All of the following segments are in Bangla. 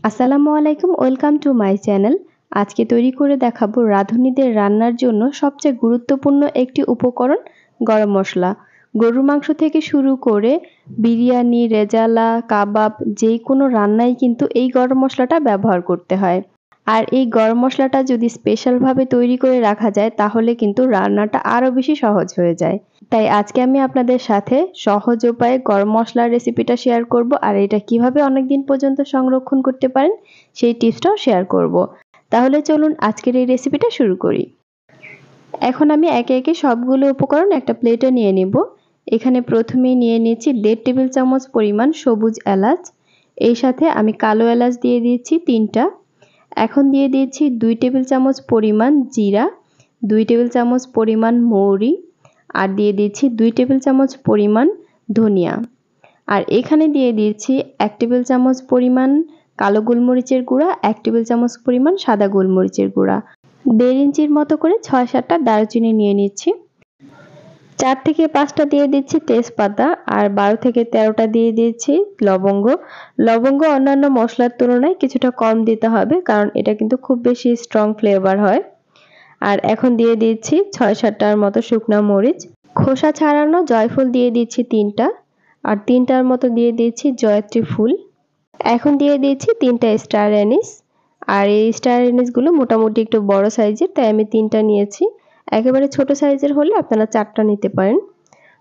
আসসালামু আলাইকুম, ওয়েলকাম টু মাই চ্যানেল। আজকে তৈরি করে দেখাবো রাঁধুনিদের রান্নার জন্য সবচেয়ে গুরুত্বপূর্ণ একটি উপকরণ, গরম মশলা। গরুর মাংস থেকে শুরু করে বিরিয়ানি, রেজালা, কাবাব যেই কোনো রান্নায় কিন্তু এই গরম মশলাটা ব্যবহার করতে হয়। আর এই গরম মশলাটা যদি স্পেশালভাবে তৈরি করে রাখা যায় তাহলে কিন্তু রান্নাটা আরও বেশি সহজ হয়ে যায়। তাই আজকে আমি আপনাদের সাথে সহজ উপায়ে গরম মশলার রেসিপিটা শেয়ার করব, আর এটা কিভাবে অনেকদিন পর্যন্ত সংরক্ষণ করতে পারেন সেই টিপসটাও শেয়ার করব। তাহলে চলুন আজকের এই রেসিপিটা শুরু করি। এখন আমি একে একে সবগুলো উপকরণ একটা প্লেটে নিয়ে নিব। এখানে প্রথমেই নিয়ে নিচ্ছি 1.5 টেবিল চামচ পরিমাণ সবুজ এলাচ। এই সাথে আমি কালো এলাচ দিয়ে দিচ্ছি 3টা। এখন দিয়ে দিচ্ছি 2 টেবিল চামচ পরিমাণ জিরা, 2 টেবিল চামচ পরিমাণ মৌরি, আর দিয়ে দিচ্ছি 2 টেবিল চামচ পরিমাণ ধনিয়া। আর এখানে দিয়ে দিচ্ছি 1 টেবিল চামচ পরিমাণ কালো গোলমরিচের গুঁড়া, 1 টেবিল চামচ পরিমাণ সাদা গোলমরিচের গুঁড়া। 1.5 ইঞ্চির মতো করে 6-7টা দারুচিনি নিয়ে নিচ্ছি। 4 থেকে 5টা দিয়ে দিচ্ছি তেজপাতা, আর 12 থেকে 13টা দিয়ে দিচ্ছি লবঙ্গ। লবঙ্গ অন্যান্য মশলার তুলনায় কিছুটা কম দিতে হবে, কারণ এটা কিন্তু খুব বেশি স্ট্রং ফ্লেভার হয়। আর এখন দিয়ে দিচ্ছি 6-7টার মতো শুকনা মরিচ। খোসা ছাড়ানো জয়ফল দিয়ে দিচ্ছি 3টা, আর 3টার মতো দিয়ে দিচ্ছি জয়ত্রী ফুল। এখন দিয়ে দিচ্ছি 3টা স্টার অ্যানিস। আর এই স্টার অ্যানিসগুলো মোটামুটি একটু বড় সাইজের, তাই আমি 3টা নিয়েছি। একেবারে ছোট সাইজের হলে আপনারা 4টা নিতে পারেন।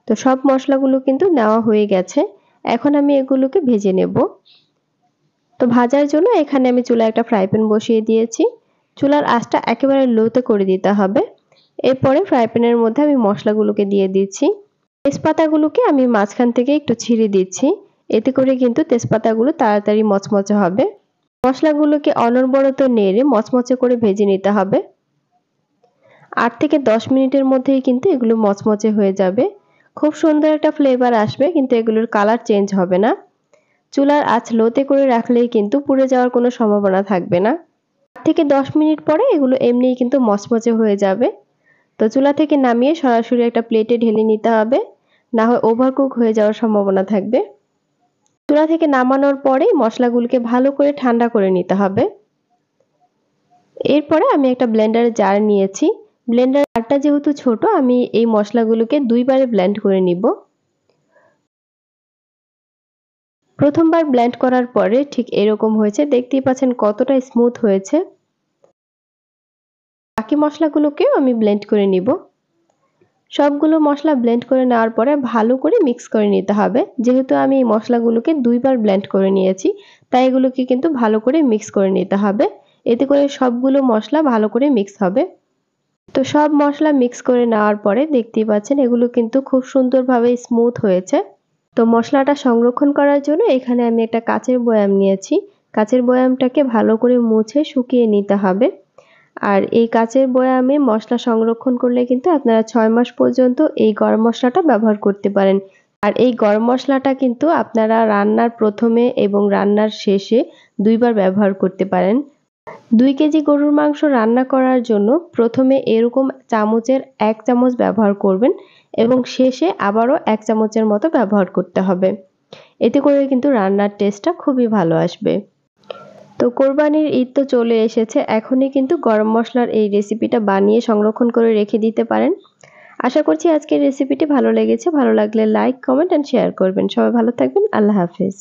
তো সব মশলাগুলো কিন্তু নেওয়া হয়ে গেছে। এখন আমি এগুলোকে ভেজে নেব। তো ভাজার জন্য এখানে আমি চুলায় একটা ফ্রাই প্যান বসিয়ে দিয়েছি। চুলার আঁচটা একেবারে লোতে করে দিতে হবে। এরপরে ফ্রাই প্যানের মধ্যে আমি মশলাগুলোকে দিয়ে দিচ্ছি। তেজপাতাগুলোকে আমি মাঝখান থেকে একটু ছিঁড়ে দিচ্ছি, এতে করে কিন্তু তেজপাতাগুলো তাড়াতাড়ি মচমচে হবে। মশলাগুলোকে অনবরত নেড়ে মচমচে করে ভেজে নিতে হবে। 8 থেকে 10 মিনিটের মধ্যেই কিন্তু এগুলো মচমচে হয়ে যাবে। খুব সুন্দর একটা ফ্লেভার আসবে, কিন্তু এগুলোর কালার চেঞ্জ হবে না। চুলার আঁচ লোতে করে রাখলেই কিন্তু পুড়ে যাওয়ার কোনো সম্ভাবনা থাকবে না। 8 থেকে 10 মিনিট পরে এগুলো এমনিই কিন্তু মচমচে হয়ে যাবে। তো চুলা থেকে নামিয়ে সরাসরি একটা প্লেটে ঢেলে নিতে হবে, না হয় ওভারকুক হয়ে যাওয়ার সম্ভাবনা থাকবে। চুলা থেকে নামানোর পরেই মশলাগুলোকে ভালো করে ঠান্ডা করে নিতে হবে। এরপরে আমি একটা ব্লেন্ডারের জার নিয়েছি। ব্লেন্ডার জারটা যেহেতু ছোট, আমি এই মশলাগুলোকে 2 বারে ব্লেন্ড করে নিব। প্রথমবার ব্লেন্ড করার পরে ঠিক এরকম হয়েছে, দেখতেই পাচ্ছেন কতটা স্মুথ হয়েছে। বাকি মশলাগুলোকেও আমি ব্লেন্ড করে নিব। সবগুলো মশলা ব্লেন্ড করে নেওয়ার পরে ভালো করে মিক্স করে নিতে হবে। যেহেতু আমি এই মশলাগুলোকে 2 বার ব্লেন্ড করে নিয়েছি, তাই এগুলোকে কিন্তু ভালো করে মিক্স করে নিতে হবে। এতে করে সবগুলো মশলা ভালো করে মিক্স হবে। তো সব মশলা মিক্স করে নেওয়ার পরে দেখতেই পাচ্ছেন এগুলো কিন্তু খুব সুন্দরভাবে স্মুথ হয়েছে। তো মশলাটা সংরক্ষণ করার জন্য এখানে আমি একটা কাচের বয়াম নিয়েছি। কাচের বয়ামটাকে ভালো করে মুছে শুকিয়ে নিতে হবে। আর এই কাচের বয়ামে মশলা সংরক্ষণ করলে কিন্তু আপনারা 6 মাস পর্যন্ত এই গরম মশলাটা ব্যবহার করতে পারেন। আর এই গরম মশলাটা কিন্তু আপনারা রান্নার প্রথমে এবং রান্নার শেষে 2 বার ব্যবহার করতে পারেন। 2 কেজি গরুর মাংস রান্না করার জন্য প্রথমে এরকম চামচের 1 চামচ ব্যবহার করবেন এবং শেষে আবারও 1 চামচের মতো ব্যবহার করতে হবে। এতে করে কিন্তু রান্নার টেস্টটা খুবই ভালো আসবে। তো কোরবানির ঈদ তো চলে এসেছে, এখনই কিন্তু গরম মশলার এই রেসিপিটা বানিয়ে সংরক্ষণ করে রেখে দিতে পারেন। আশা করছি আজকের রেসিপিটি ভালো লেগেছে। ভালো লাগলে লাইক, কমেন্ট এন্ড শেয়ার করবেন। সবাই ভালো থাকবেন। আল্লাহ হাফেজ।